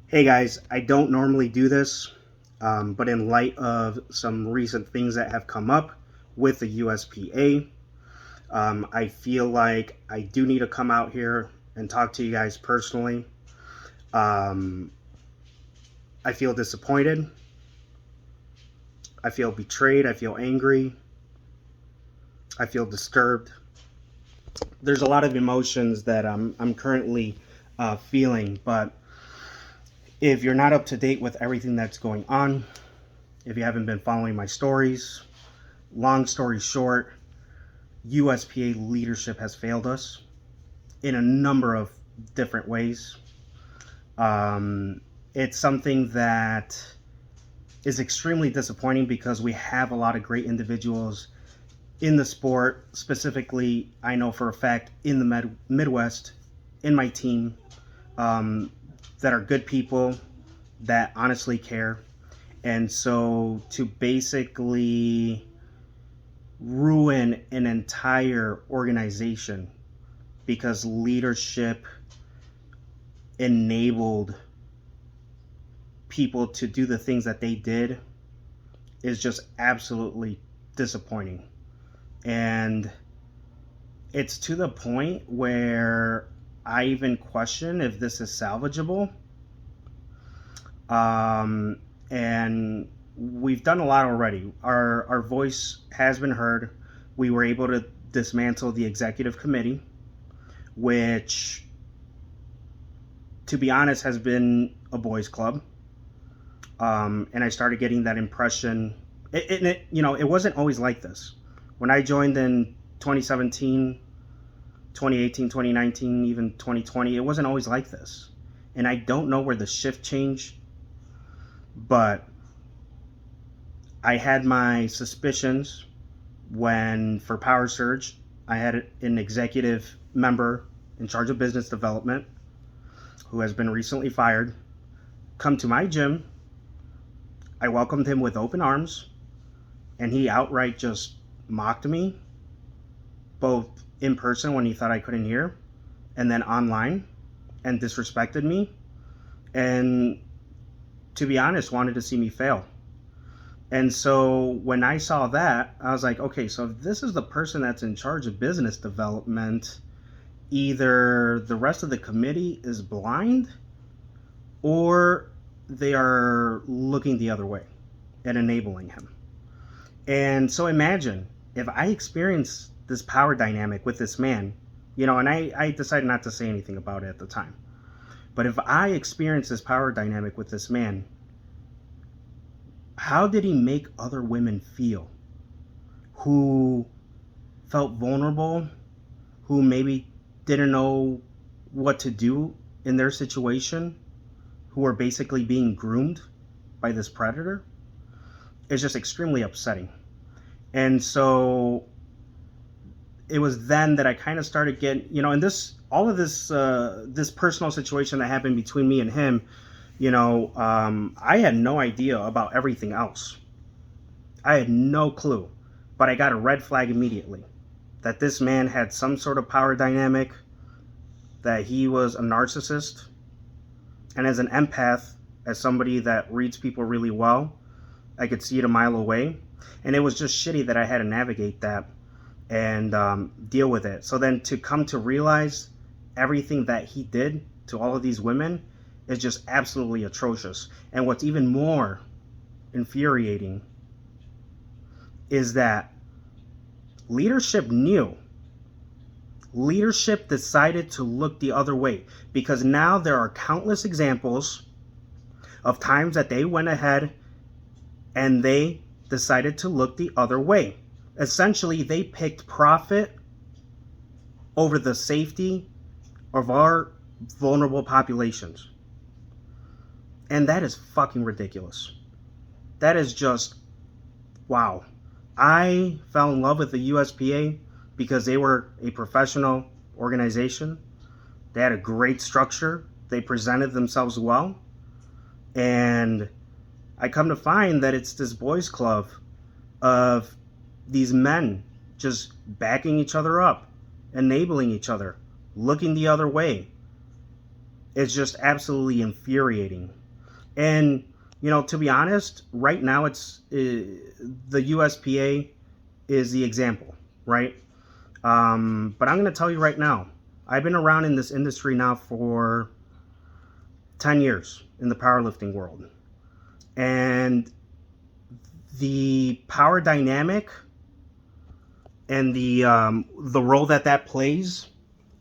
Hey guys, I don't normally do this, but in light of some recent things that have come up with the USPA, I feel like I do need to come out here and talk to you guys personally. Um, I feel disappointed. I feel betrayed. I feel angry. I feel disturbed. There's a lot of emotions that I'm currently feeling, but if you're not up to date with everything that's going on, if you haven't been following my stories, long story short, USPA leadership has failed us in a number of different ways. It's something that is extremely disappointing because we have a lot of great individuals in the sport. Specifically, I know for a fact in the Midwest, in my team, um, that are good people that honestly care. And so to basically ruin an entire organization because leadership enabled people to do the things that they did is just absolutely disappointing. And it's to the point where I even question if this is salvageable. And we've done a lot already. Our voice has been heard. We were able to dismantle the executive committee, which, to be honest, has been a boys' club. And I started getting that impression. It wasn't always like this. When I joined in 2017, 2018, 2019, even 2020, it wasn't always like this. And I don't know where the shift changed, but I had my suspicions when, for Power Surge, I had an executive member in charge of business development who has been recently fired come to my gym. I welcomed him with open arms, and he outright just mocked me, both in person when he thought I couldn't hear, and then online, and disrespected me, and to be honest, wanted to see me fail. And so when I saw that, I was like, okay, so if this is the person that's in charge of business development, either the rest of the committee is blind or they are looking the other way and enabling him. And so imagine if I experience this power dynamic with this man, and I decided not to say anything about it at the time. But if I experience this power dynamic with this man, how did he make other women feel who felt vulnerable, who maybe didn't know what to do in their situation, who were basically being groomed by this predator? It's just extremely upsetting. And so it was then that I kind of started getting, and all of this personal situation that happened between me and him, I had no idea about everything else. I had no clue, but I got a red flag immediately that this man had some sort of power dynamic, that he was a narcissist, and as an empath, as somebody that reads people really well, I could see it a mile away. And it was just shitty that I had to navigate that and deal with it. So then to come to realize everything that he did to all of these women is just absolutely atrocious. And what's even more infuriating is that leadership knew. Leadership decided to look the other way because now there are countless examples of times that they went ahead and they decided to look the other way. Essentially, they picked profit over the safety of our vulnerable populations. And that is fucking ridiculous. That is just, wow. I fell in love with the USPA because they were a professional organization. They had a great structure. They presented themselves well. And I come to find that it's this boys' club of these men just backing each other up, enabling each other, looking the other way. It's just absolutely infuriating. And to be honest, right now the USPA is the example, right? But I'm going to tell you right now, I've been around in this industry now for 10 years in the powerlifting world. And the power dynamic and the role that plays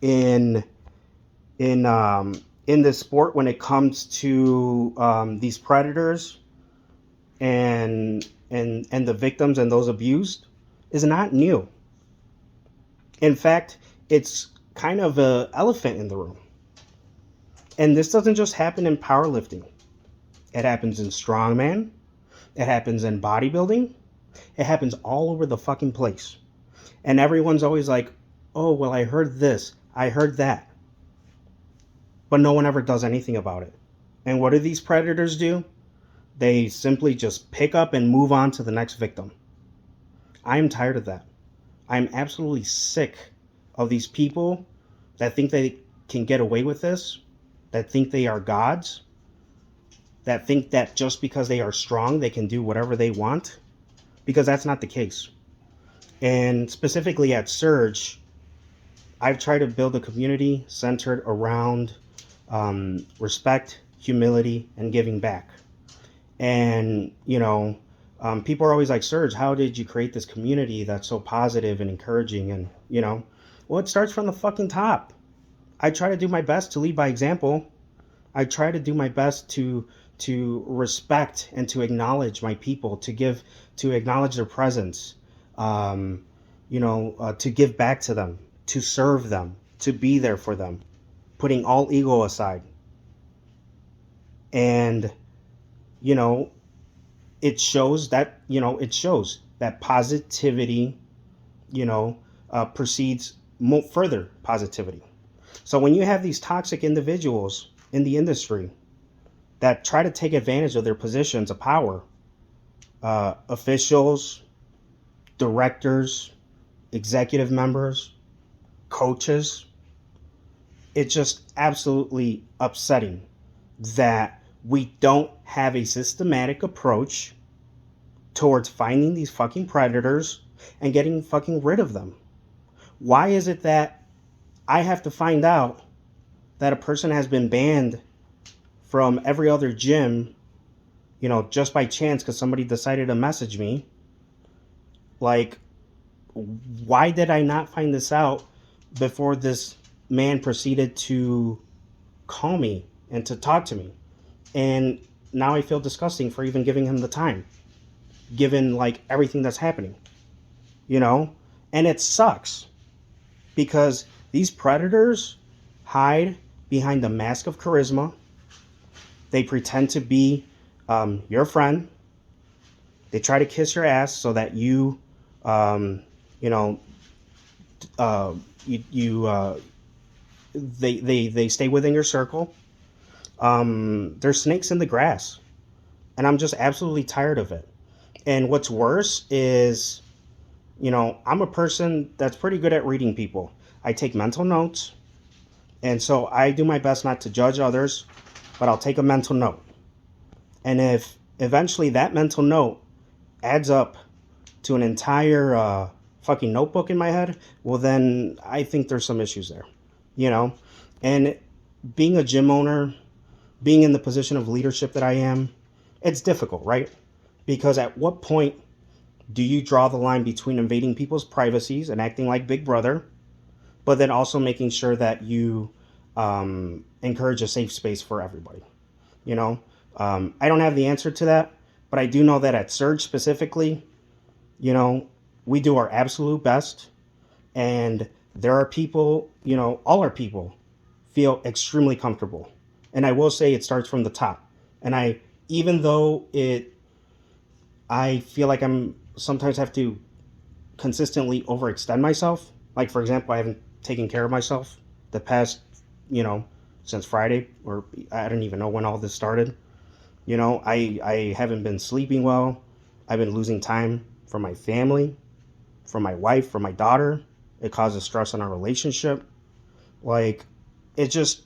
in in this sport when it comes to these predators and the victims and those abused is not new. In fact, it's kind of an elephant in the room. And this doesn't just happen in powerlifting. It happens in strongman. It happens in bodybuilding. It happens all over the fucking place. And everyone's always like, oh, well, I heard this. I heard that. But no one ever does anything about it. And what do these predators do? They simply just pick up and move on to the next victim. I am tired of that. I'm absolutely sick of these people that think they can get away with this, that think they are gods, that think that just because they are strong, they can do whatever they want, because that's not the case. And specifically at Surge, I've tried to build a community centered around respect, humility, and giving back. And, people are always like, Surge, how did you create this community that's so positive and encouraging? And, well, it starts from the fucking top. I try to do my best to lead by example. I try to do my best to respect and to acknowledge my people, to acknowledge their presence, to give back to them, to serve them, to be there for them, putting all ego aside. And, it shows that positivity, precedes further positivity. So when you have these toxic individuals in the industry that try to take advantage of their positions of power, officials, directors, executive members, coaches, it's just absolutely upsetting that we don't have a systematic approach towards finding these fucking predators and getting fucking rid of them. Why is it that I have to find out that a person has been banned from every other gym, just by chance because somebody decided to message me? Like, why did I not find this out before this man proceeded to call me and to talk to me? And now I feel disgusting for even giving him the time, given like everything that's happening, and it sucks because these predators hide behind the mask of charisma. They pretend to be your friend. They try to kiss your ass so that you, they stay within your circle. There's snakes in the grass, and I'm just absolutely tired of it. And what's worse is, I'm a person that's pretty good at reading people. I take mental notes, and so I do my best not to judge others, but I'll take a mental note. And if eventually that mental note adds up to an entire fucking notebook in my head, well, then I think there's some issues there, And being a gym owner, being in the position of leadership that I am, it's difficult, right? Because at what point do you draw the line between invading people's privacies and acting like Big Brother, but then also making sure that you encourage a safe space for everybody? I don't have the answer to that, but I do know that at Surge specifically, we do our absolute best, and there are people, all our people feel extremely comfortable. And I will say it starts from the top. And even though I feel like I'm sometimes have to consistently overextend myself. Like, for example, I haven't taken care of myself the past, since Friday, or I don't even know when all this started. I haven't been sleeping well. I've been losing time from my family, from my wife, from my daughter. It causes stress in our relationship. Like, it just,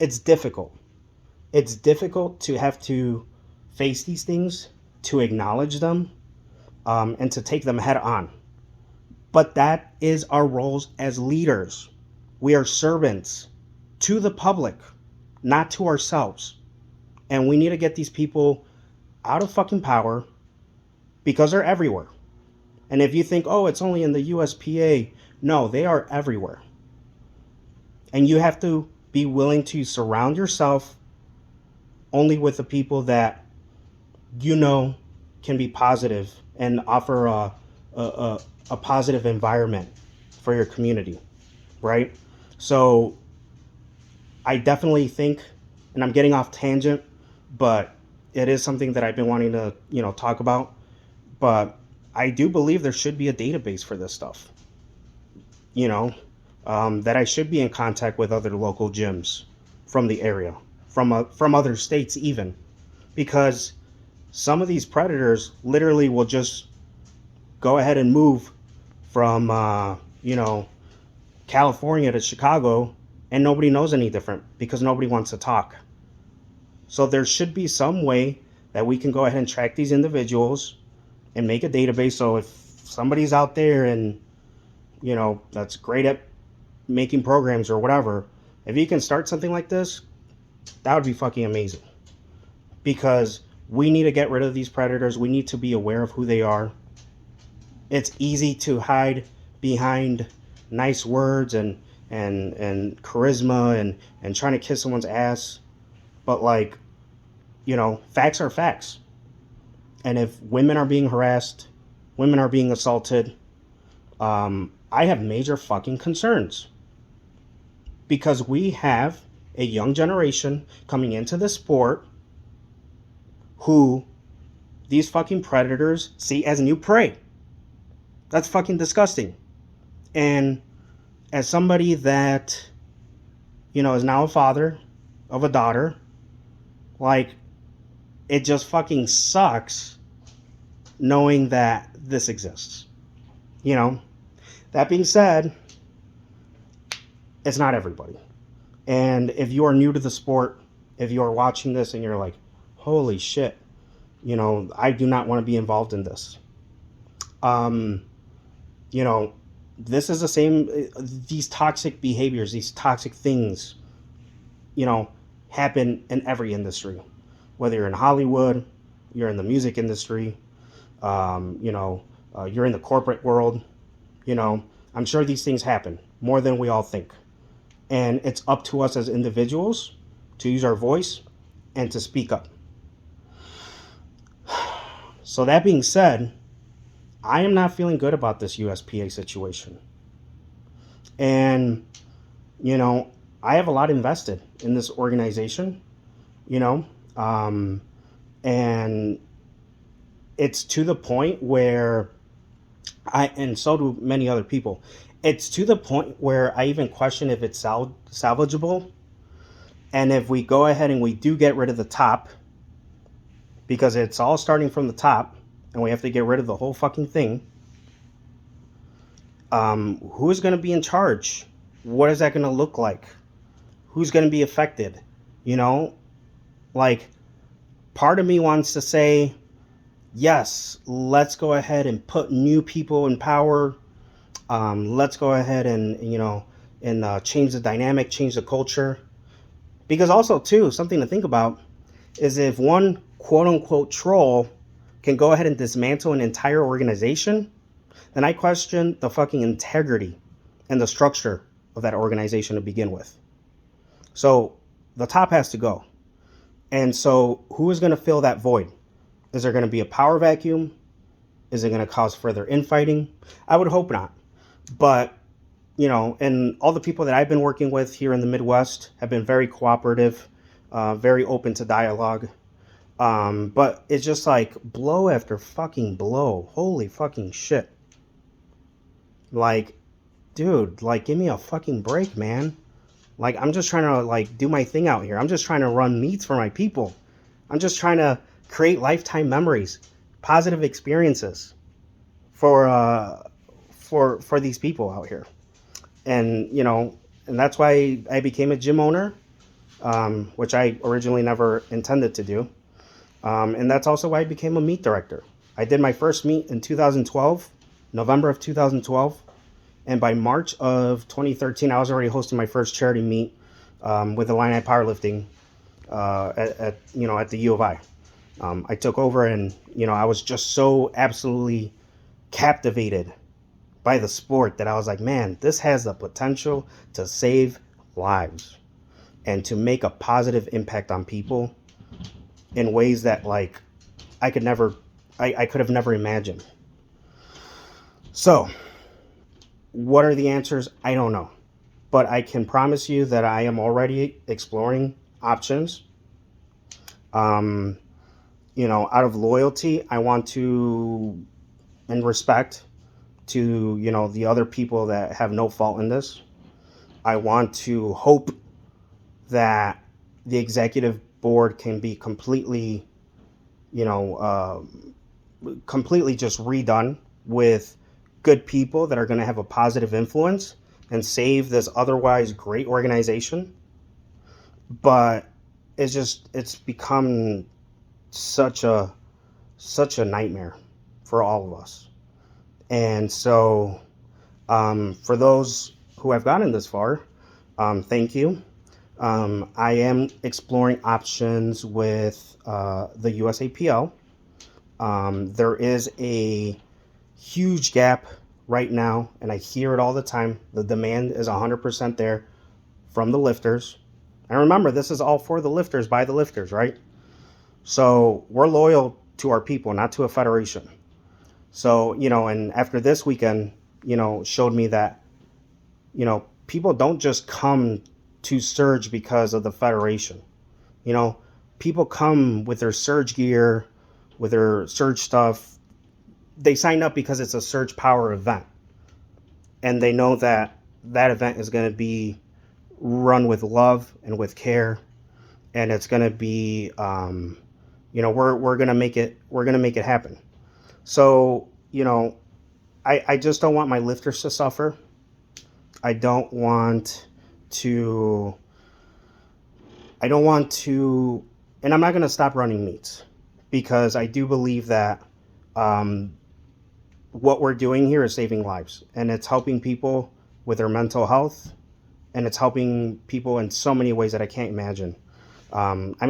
it's difficult. It's difficult to have to face these things, to acknowledge them, and to take them head on. But that is our roles as leaders. We are servants to the public, not to ourselves. And we need to get these people out of fucking power because they're everywhere. And if you think, oh, it's only in the USPA, no, they are everywhere. And you have to be willing to surround yourself only with the people that you know can be positive and offer a positive environment for your community, right? So I definitely think, and I'm getting off tangent, but it is something that I've been wanting to, talk about. But I do believe there should be a database for this stuff, you know, that I should be in contact with other local gyms from the area, from other states even, because some of these predators literally will just go ahead and move from, California to Chicago, and nobody knows any different because nobody wants to talk. So there should be some way that we can go ahead and track these individuals and make a database. So if somebody's out there and, that's great at making programs or whatever, if you can start something like this, that would be fucking amazing. Because we need to get rid of these predators. We need to be aware of who they are. It's easy to hide behind nice words and charisma and trying to kiss someone's ass. But facts are facts. And if women are being harassed, women are being assaulted, I have major fucking concerns. Because we have a young generation coming into the sport who these fucking predators see as new prey. That's fucking disgusting. And as somebody that, is now a father of a daughter, it just fucking sucks knowing that this exists. That being said, it's not everybody. And if you are new to the sport, if you are watching this and you're like, holy shit, I do not want to be involved in this. This is the same, these toxic behaviors, these toxic things, happen in every industry. Whether you're in Hollywood, you're in the music industry, you're in the corporate world, I'm sure these things happen more than we all think. And it's up to us as individuals to use our voice and to speak up. So that being said, I am not feeling good about this USPA situation. And, I have a lot invested in this organization, and it's to the point where and so do many other people, it's to the point where I even question if it's salvageable. And if we go ahead and we do get rid of the top, because it's all starting from the top, and we have to get rid of the whole fucking thing, who's going to be in charge? What is that going to look like? Who's going to be affected? Part of me wants to say, yes, let's go ahead and put new people in power. Let's go ahead and change the dynamic, change the culture. Because also, too, something to think about is if one quote-unquote troll can go ahead and dismantle an entire organization, then I question the fucking integrity and the structure of that organization to begin with. So the top has to go. And so who is going to fill that void? Is there going to be a power vacuum? Is it going to cause further infighting? I would hope not. But, and all the people that I've been working with here in the Midwest have been very cooperative, very open to dialogue. But it's just like blow after fucking blow. Holy fucking shit. Dude, give me a fucking break, man. I'm just trying to do my thing out here. I'm just trying to run meets for my people. I'm just trying to create lifetime memories, positive experiences for these people out here. And, and that's why I became a gym owner. which I originally never intended to do. And that's also why I became a meet director. I did my first meet in 2012, November of 2012. And by March of 2013, I was already hosting my first charity meet with Illini Powerlifting at the U of I. I took over, and I was just so absolutely captivated by the sport that I was like, man, this has the potential to save lives and to make a positive impact on people in ways that like I could have never imagined. So, what are the answers? I don't know. But I can promise you that I am already exploring options. Out of loyalty, I want to, and respect to, the other people that have no fault in this. I want to hope that the executive board can be completely, completely just redone with good people that are going to have a positive influence and save this otherwise great organization. But it's become such a nightmare for all of us. And so for those who have gotten this far, thank you. I am exploring options with the USAPL. There is a huge gap right now, and I hear it all the time. The demand is 100% there from the lifters. And remember, this is all for the lifters, by the lifters, right? So we're loyal to our people, not to a federation. So, and after this weekend, showed me that, people don't just come to Surge because of the federation. People come with their Surge gear, with their Surge stuff. They sign up because it's a Surge Power event. And they know that that event is going to be run with love and with care. And it's going to be, we're going to make it happen. So, I just don't want my lifters to suffer. I don't want to, and I'm not going to stop running meets, because I do believe that what we're doing here is saving lives, and it's helping people with their mental health, and it's helping people in so many ways that I can't imagine.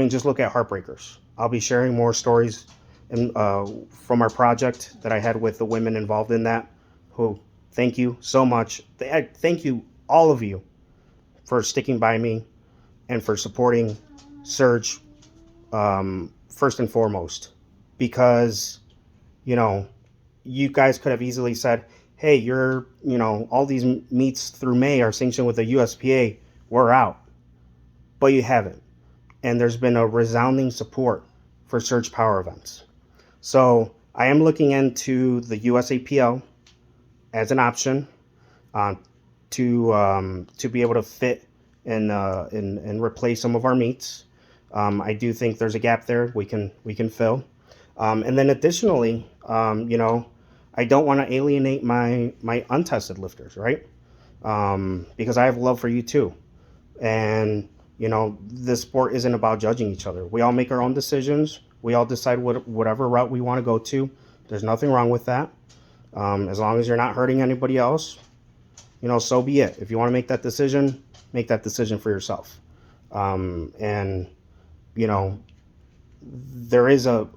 Just look at Heartbreakers. I'll be sharing more stories from our project that I had with the women involved in that, who, thank you so much. Thank you, all of you, for sticking by me and for supporting Surge first and foremost. Because, you guys could have easily said, hey, all these meets through May are sanctioned with the USPA, we're out. But you haven't. And there's been a resounding support for Surge Power events. So I am looking into the USAPL as an option to be able to fit and replace some of our meets. I do think there's a gap there we can fill. And then additionally, I don't want to alienate my untested lifters, right? Because I have love for you too. And, this sport isn't about judging each other. We all make our own decisions. We all decide whatever route we want to go to. There's nothing wrong with that. As long as you're not hurting anybody else, so be it. If you want to make that decision for yourself. And, there is a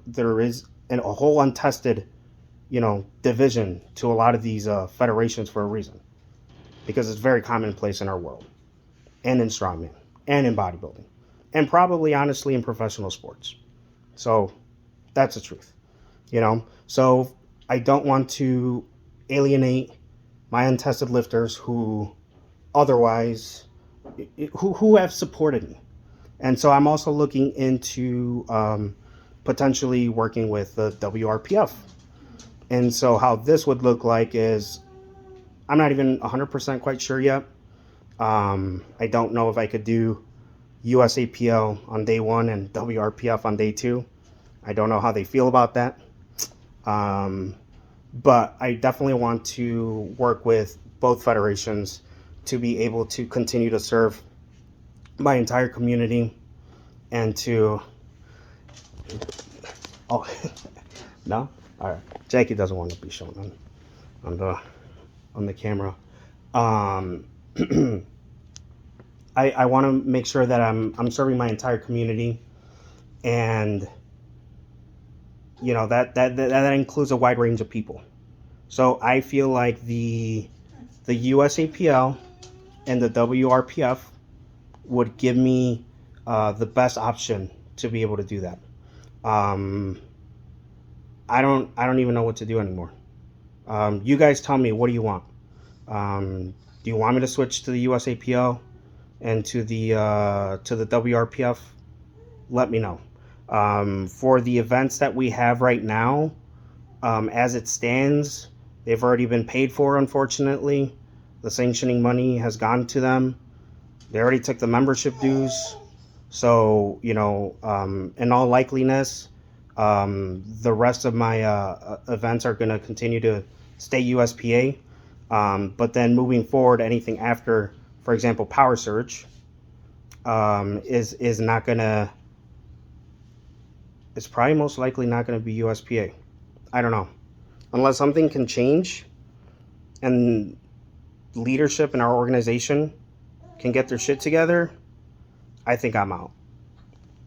whole untested, division to a lot of these federations for a reason, because it's very commonplace in our world, and in strongman, and in bodybuilding, and probably honestly in professional sports. So that's the truth, So I don't want to alienate my untested lifters who otherwise who have supported me. And so I'm also looking into potentially working with the WRPF. And so how this would look like is, I'm not even 100% quite sure yet. I don't know if I could do USAPL on day one and WRPF on day two. I don't know how they feel about that. But I definitely want to work with both federations to be able to continue to serve my entire community and to oh no, all right, Jackie doesn't want to be shown on the camera. um I want to make sure that I'm serving my entire community, and that includes a wide range of people. So I feel like the USAPL and the WRPF would give me the best option to be able to do that. Um, I don't even know what to do anymore. You guys tell me, what do you want? Do you want me to switch to the USAPL and to the WRPF? Let me know. For the events that we have right now, as it stands, they've already been paid for, unfortunately. The sanctioning money has gone to them. They already took the membership dues. So, in all likeliness, the rest of my events are going to continue to stay USPA. But then moving forward, anything after, for example, Power Surge, is not going to, it's probably most likely not going to be USPA. I don't know. Unless something can change and leadership in our organization can get their shit together, I think I'm out.